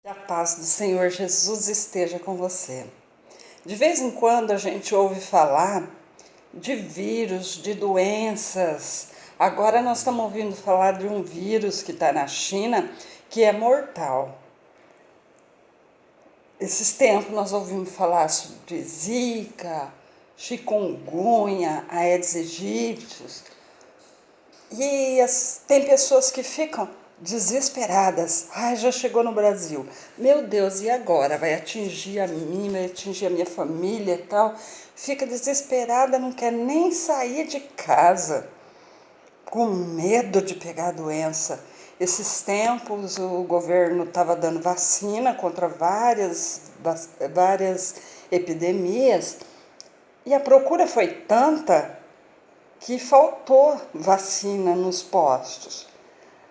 Que a paz do Senhor Jesus esteja com você. De vez em quando a gente ouve falar de vírus, de doenças. Agora nós estamos ouvindo falar de um vírus que está na China que é mortal. Esses tempos nós ouvimos falar sobre Zika, chikungunya, Aedes aegypti. E tem pessoas que ficam desesperadas. Ai, já chegou no Brasil. Meu Deus, e agora? Vai atingir a mim, vai atingir a minha família e tal. Fica desesperada, não quer nem sair de casa, com medo de pegar a doença. Esses tempos o governo estava dando vacina contra várias epidemias e a procura foi tanta que faltou vacina nos postos.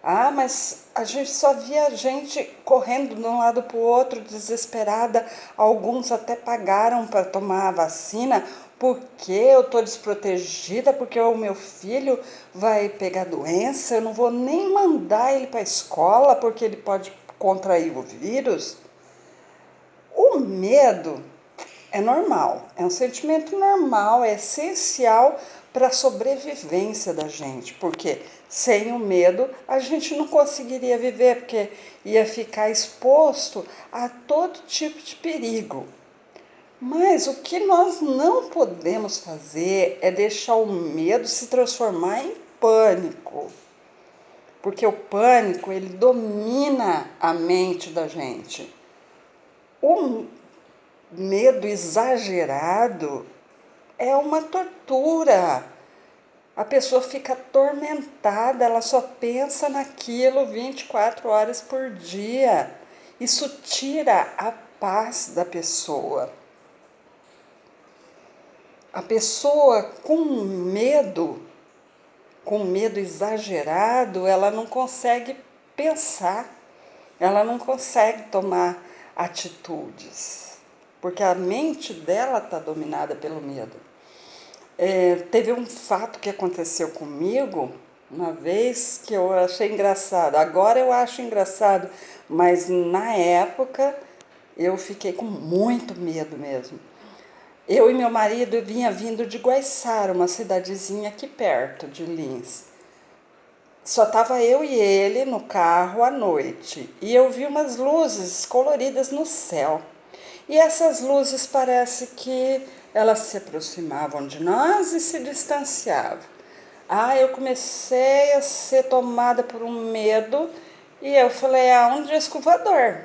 Ah, mas a gente só via gente correndo de um lado para o outro, desesperada. Alguns até pagaram para tomar a vacina porque eu estou desprotegida, porque o meu filho vai pegar doença, eu não vou nem mandar ele para a escola porque ele pode contrair o vírus. O medo é normal, é um sentimento normal, é essencial para a sobrevivência da gente, porque sem o medo a gente não conseguiria viver, porque ia ficar exposto a todo tipo de perigo. Mas o que nós não podemos fazer é deixar o medo se transformar em pânico, porque o pânico ele domina a mente da gente. O medo exagerado é uma tortura. A pessoa fica atormentada, ela só pensa naquilo 24 horas por dia. Isso tira a paz da pessoa. A pessoa com medo exagerado, ela não consegue pensar, ela não consegue tomar atitudes, porque a mente dela está dominada pelo medo. Teve um fato que aconteceu comigo uma vez que eu achei engraçado. Agora eu acho engraçado, mas na época eu fiquei com muito medo mesmo. Eu e meu marido vinha vindo de Guaiçara, uma cidadezinha aqui perto de Lins. Só estava eu e ele no carro à noite e eu vi umas luzes coloridas no céu. E essas luzes parece que elas se aproximavam de nós e se distanciavam. Ah, eu comecei a ser tomada por um medo e eu falei, um disco voador.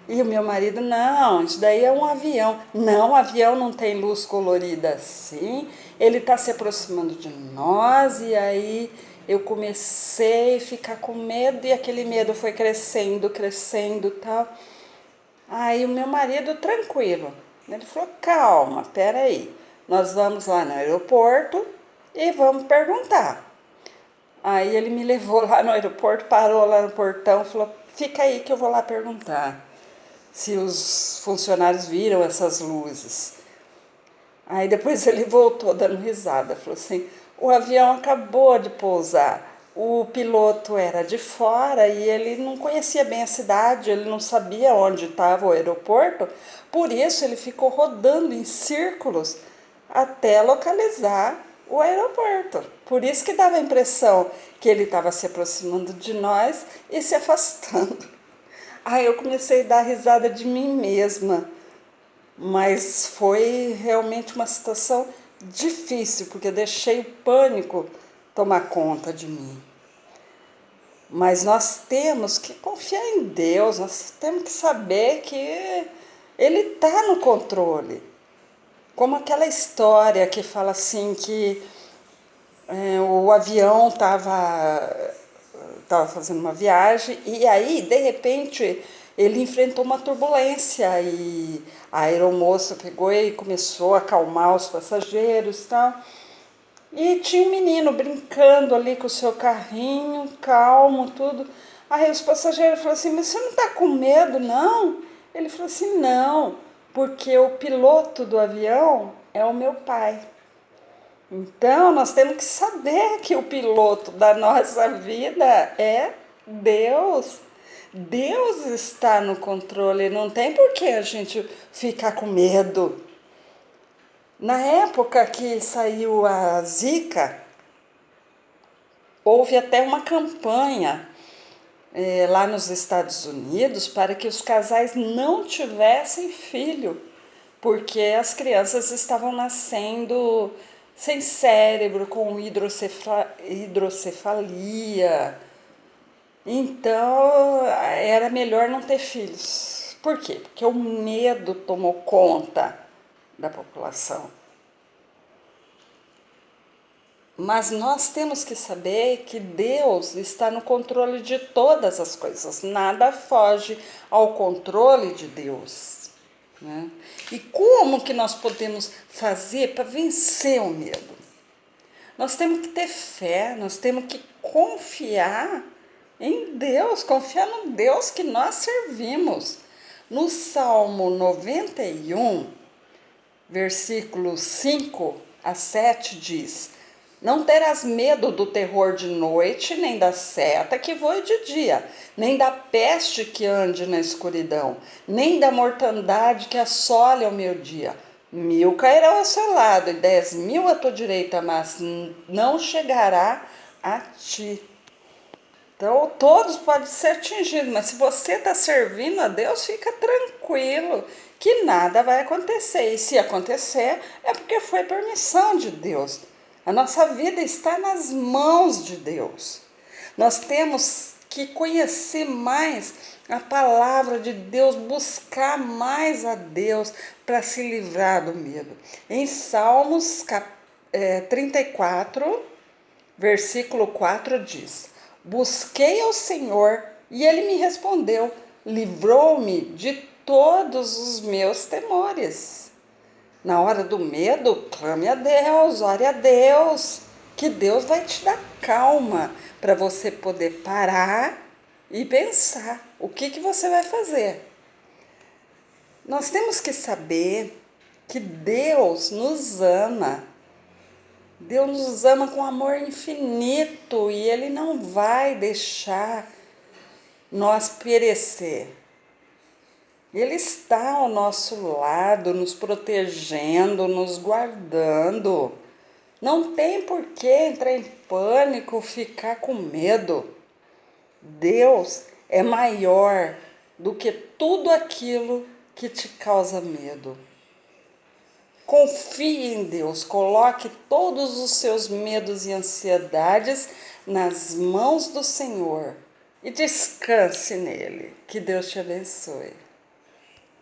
E o meu marido, não, isso daí é um avião. Não, o avião não tem luz colorida assim, ele está se aproximando de nós e aí eu comecei a ficar com medo e aquele medo foi crescendo, crescendo e tal. Aí o meu marido, tranquilo, ele falou, calma, peraí, nós vamos lá no aeroporto e vamos perguntar. Aí ele me levou lá no aeroporto, parou lá no portão, falou, fica aí que eu vou lá perguntar se os funcionários viram essas luzes. Aí depois ele voltou dando risada, falou assim, o avião acabou de pousar. O piloto era de fora e ele não conhecia bem a cidade, ele não sabia onde estava o aeroporto, por isso ele ficou rodando em círculos até localizar o aeroporto. Por isso que dava a impressão que ele estava se aproximando de nós e se afastando. Aí eu comecei a dar risada de mim mesma, mas foi realmente uma situação difícil, porque eu deixei o pânico tomar conta de mim. Mas nós temos que confiar em Deus, nós temos que saber que Ele está no controle. Como aquela história que fala assim que o avião estava fazendo uma viagem e aí, de repente, ele enfrentou uma turbulência e a aeromoça pegou e começou a acalmar os passageiros e tal. E tinha um menino brincando ali com o seu carrinho, calmo, tudo. Aí os passageiros falaram assim, mas você não está com medo, não? Ele falou assim, não, porque o piloto do avião é o meu pai. Então, nós temos que saber que o piloto da nossa vida é Deus. Deus está no controle, não tem por que a gente ficar com medo. Na época que saiu a Zika, houve até uma campanha lá nos Estados Unidos para que os casais não tivessem filho, porque as crianças estavam nascendo sem cérebro, com hidrocefalia. Então era melhor não ter filhos. Por quê? Porque o medo tomou conta da população. Mas nós temos que saber que Deus está no controle de todas as coisas. Nada foge ao controle de Deus, né? E como que nós podemos fazer para vencer o medo? Nós temos que ter fé, nós temos que confiar em Deus, confiar no Deus que nós servimos. No Salmo 91, versículos 5 a 7 diz: Não terás medo do terror de noite, nem da seta que voe de dia, nem da peste que ande na escuridão, nem da mortandade que assole ao meio-dia. 1.000 cairão ao seu lado e 10.000 à tua direita, mas não chegará a ti. Então, todos podem ser atingidos, mas se você está servindo a Deus, fica tranquilo, que nada vai acontecer. E se acontecer, é porque foi permissão de Deus. A nossa vida está nas mãos de Deus. Nós temos que conhecer mais a palavra de Deus, buscar mais a Deus para se livrar do medo. Em Salmos 34, versículo 4 diz: Busquei ao Senhor e Ele me respondeu, livrou-me de todos os meus temores. Na hora do medo, clame a Deus, ore a Deus, que Deus vai te dar calma para você poder parar e pensar o que você vai fazer. Nós temos que saber que Deus nos ama. Deus nos ama com amor infinito e Ele não vai deixar nós perecer. Ele está ao nosso lado, nos protegendo, nos guardando. Não tem por que entrar em pânico, ficar com medo. Deus é maior do que tudo aquilo que te causa medo. Confie em Deus, coloque todos os seus medos e ansiedades nas mãos do Senhor e descanse nele. Que Deus te abençoe.